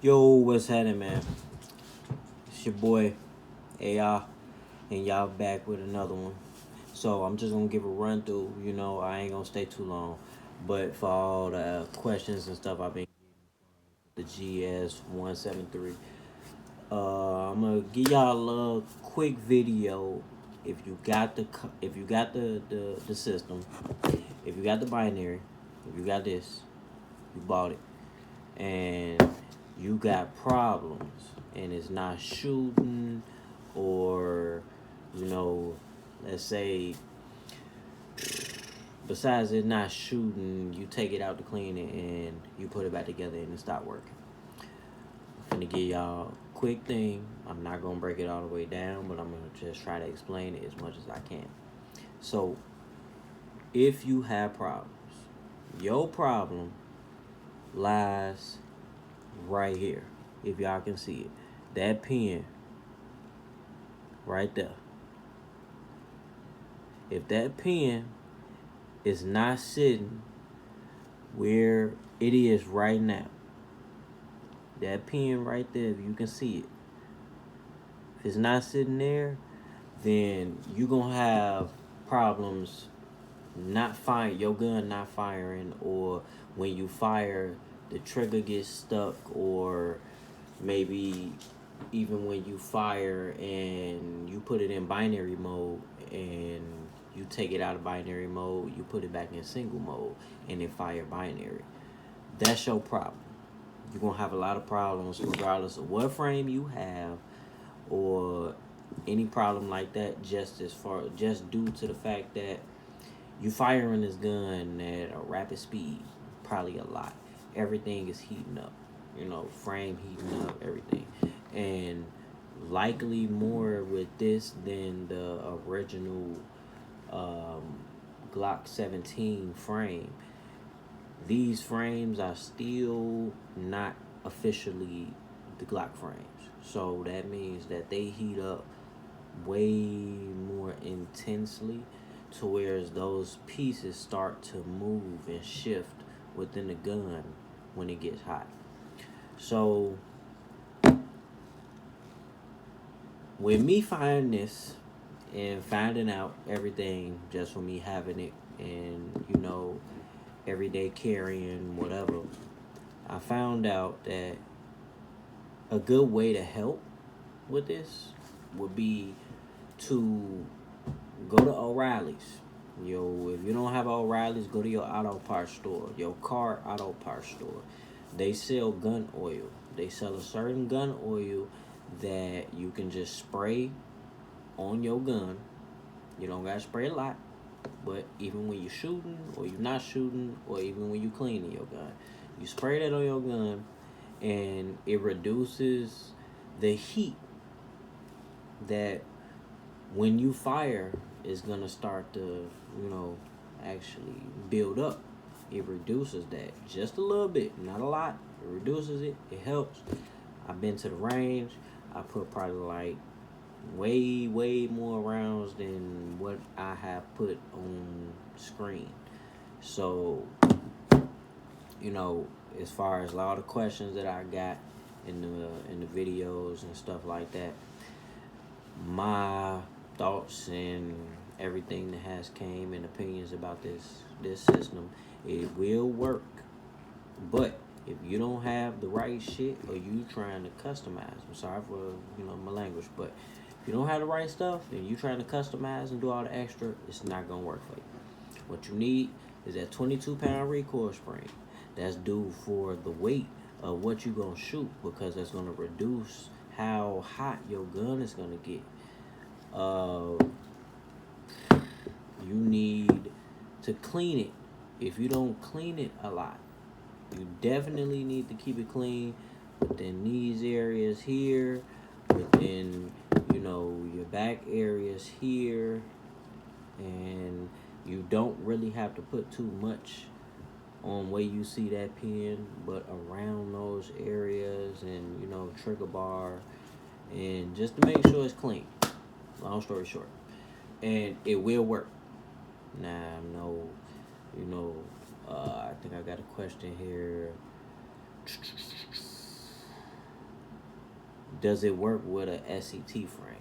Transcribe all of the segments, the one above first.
Yo, what's happening, man? It's your boy AI, and y'all back with another one. So I'm just gonna give a run through. I ain't gonna stay too long, but for all the questions and stuff I've been the GS173, I'm gonna give y'all a quick video. If you got the system, if you got the binary, if you got this, you bought it, and you got problems and it's not shooting, or you know let's say besides it not shooting, you take it out to clean it and you put it back together and it stop working. I'm gonna give y'all a quick thing. I'm not gonna break it all the way down, but I'm gonna just try to explain it as much as I can. So if you have problems, your problem lies right here. If y'all can see it, that pin right there. If that pen is not sitting where it is right now, that pen right there, if you can see it, if it's not sitting there, then you're gonna have problems not firing your gun, not firing, or when you fire, the trigger gets stuck, or maybe even when you fire and you put it in binary mode and you take it out of binary mode, you put it back in single mode and it fire binary. That's your problem. You're gonna have a lot of problems regardless of what frame you have or any problem like that, just due to the fact that you firing this gun at a rapid speed, probably a lot. Everything is heating up, frame heating up, everything. And likely more with this than the original um, Glock 17 frame. These frames are still not officially the Glock frames. So that means that they heat up way more intensely to whereas those pieces start to move and shift within the gun when it gets hot. So with me finding this and finding out everything just for me having it and everyday carrying whatever, I found out that a good way to help with this would be to go to O'Reilly's. If you don't have O'Reilly's, go to your auto parts store, your car auto parts store. They sell gun oil. They sell a certain gun oil that you can just spray on your gun. You don't gotta spray a lot, but even when you're shooting or you're not shooting, or even when you're cleaning your gun, you spray that on your gun, and it reduces the heat that when you fire is gonna start to, actually build up. It reduces that just a little bit, not a lot. It reduces it. It helps. I've been to the range. I put probably like way more rounds than what I have put on screen. So, as far as a lot of questions that I got in the videos and stuff like that, my thoughts and everything that has came and opinions about this system, it will work. But if you don't have the right shit, or you trying to customize, I'm sorry for my language, but if you don't have the right stuff and you trying to customize and do all the extra, it's not gonna work for you. What you need is that 22-pound recoil spring. That's due for the weight of what you gonna shoot, because that's gonna reduce how hot your gun is gonna get. Uh, you need to clean it. If you don't clean it a lot, you definitely need to keep it clean within these areas here, within your back areas here, and you don't really have to put too much on where you see that pin, but around those areas, and trigger bar, and just to make sure it's clean. Long story short, and it will work. Now, no, I think I got a question here. does it work with a SCT frame?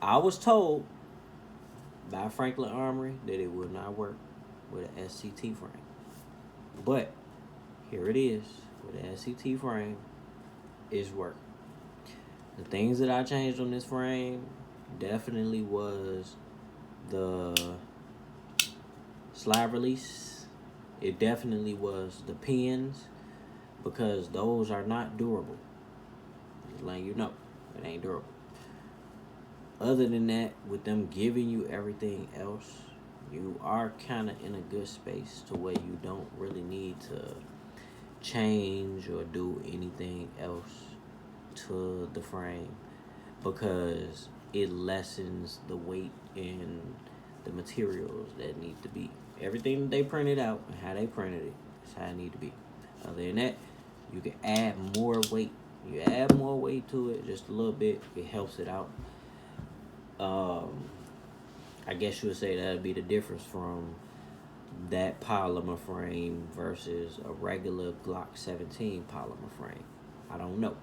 I was told by Franklin Armory that it would not work with an SCT frame. But here it is with an SCT frame. It's working. The things that I changed on this frame definitely was the slide release. It definitely was the pins, because those are not durable. Just letting you know, it ain't durable. Other than that, with them giving you everything else, you are kind of in a good space to where you don't really need to change or do anything else to the frame, because it lessens the weight and the materials that need to be. Everything that they printed out and how they printed it is how it need to be. Other than that, you can add more weight. You add more weight to it just a little bit, it helps it out. I guess you would say that would be the difference from that polymer frame versus a regular Glock 17 polymer frame. I don't know.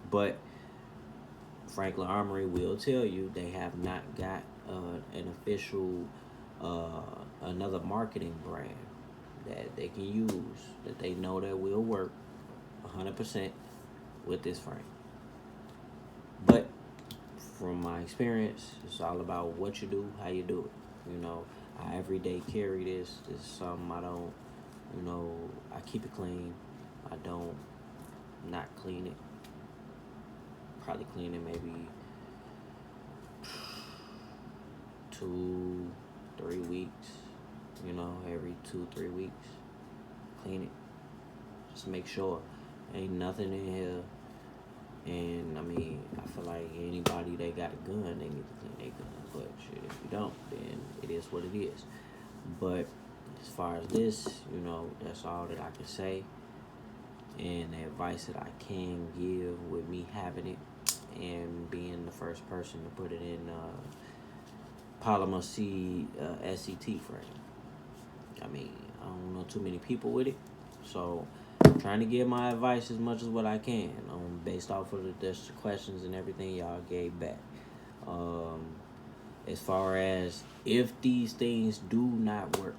But Franklin Armory will tell you they have not got an official, another marketing brand that they can use, that they know that will work 100% with this frame. But from my experience, it's all about what you do, how you do it. You know, I everyday carry this. This is something I don't, I keep it clean. I don't not clean it. Probably clean it maybe 2-3 weeks. Every 2-3 weeks. Clean it. Just make sure ain't nothing in here. And I mean, I feel like anybody that got a gun, they need to clean their gun. But shit, if you don't, then it is what it is. But as far as this, that's all that I can say. And the advice that I can give with me having it and being the first person to put it in polymer C SCT frame. I mean, I don't know too many people with it, so I'm trying to give my advice as much as what I can, based off of the questions and everything y'all gave back. As far as if these things do not work,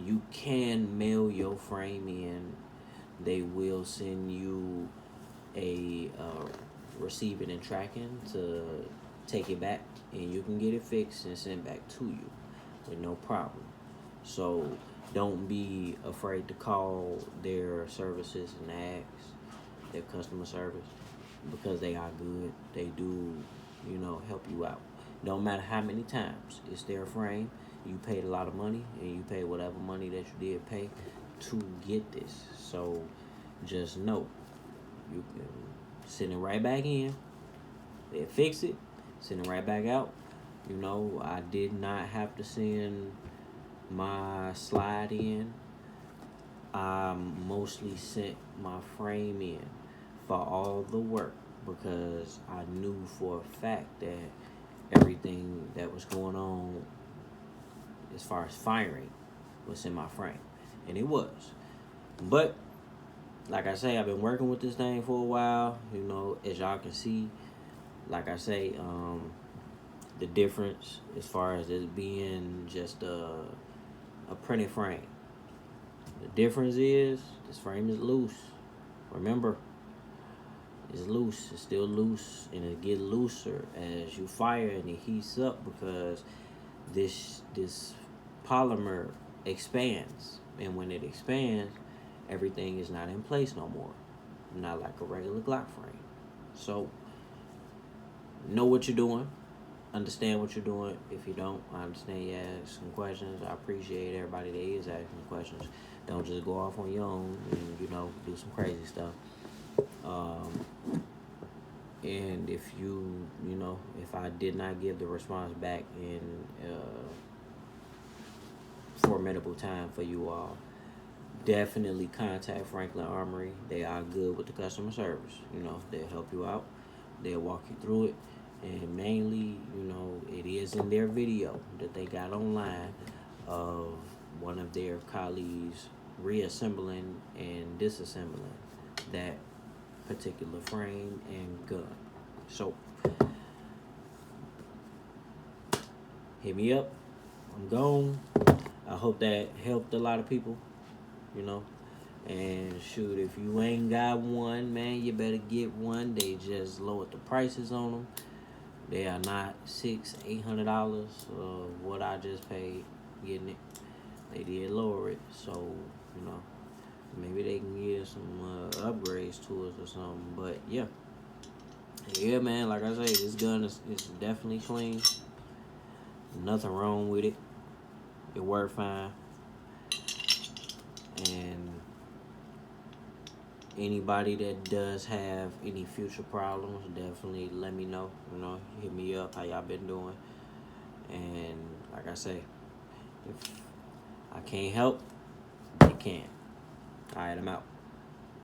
you can mail your frame in. They will send you a receiving and tracking to take it back, and you can get it fixed and sent back to you with no problem. So don't be afraid to call their services and ask their customer service, because they are good. They do, help you out. Don't matter how many times. It's their frame. You paid a lot of money, and you paid whatever money that you did pay to get this. So just know, you can send it right back in. They fix it, send it right back out. I did not have to send my slide in. I mostly sent my frame in for all the work, because I knew for a fact that everything that was going on as far as firing was in my frame, and it was. But like I say, I've been working with this thing for a while. As y'all can see, like I say, the difference as far as it being just a printed frame. The difference is this frame is loose. Remember, it's loose. It's still loose, and it gets looser as you fire, and it heats up, because this polymer expands, and when it expands, everything is not in place no more. Not like a regular Glock frame. So know what you're doing. Understand what you're doing. If you don't, I understand you ask some questions. I appreciate everybody that is asking questions. Don't just go off on your own and, do some crazy stuff. And if if I did not give the response back in formidable time for you all, definitely contact Franklin Armory. They are good with the customer service. They'll help you out. They'll walk you through it. And mainly, it is in their video that they got online of one of their colleagues reassembling and disassembling that particular frame and gun. So hit me up. I'm gone. I hope that helped a lot of people, you know. And shoot, if you ain't got one, man, you better get one. They just lowered the prices on them. They are not $600-800 what I just paid getting it. They did lower it, so you know maybe they can give some upgrades to us or something. But yeah, man. Like I say, this gun is definitely clean. Nothing wrong with it. It worked fine, and anybody that does have any future problems, definitely let me know. You know, hit me up. How y'all been doing? And like I say, if I can't help, they can't. All right, I'm out.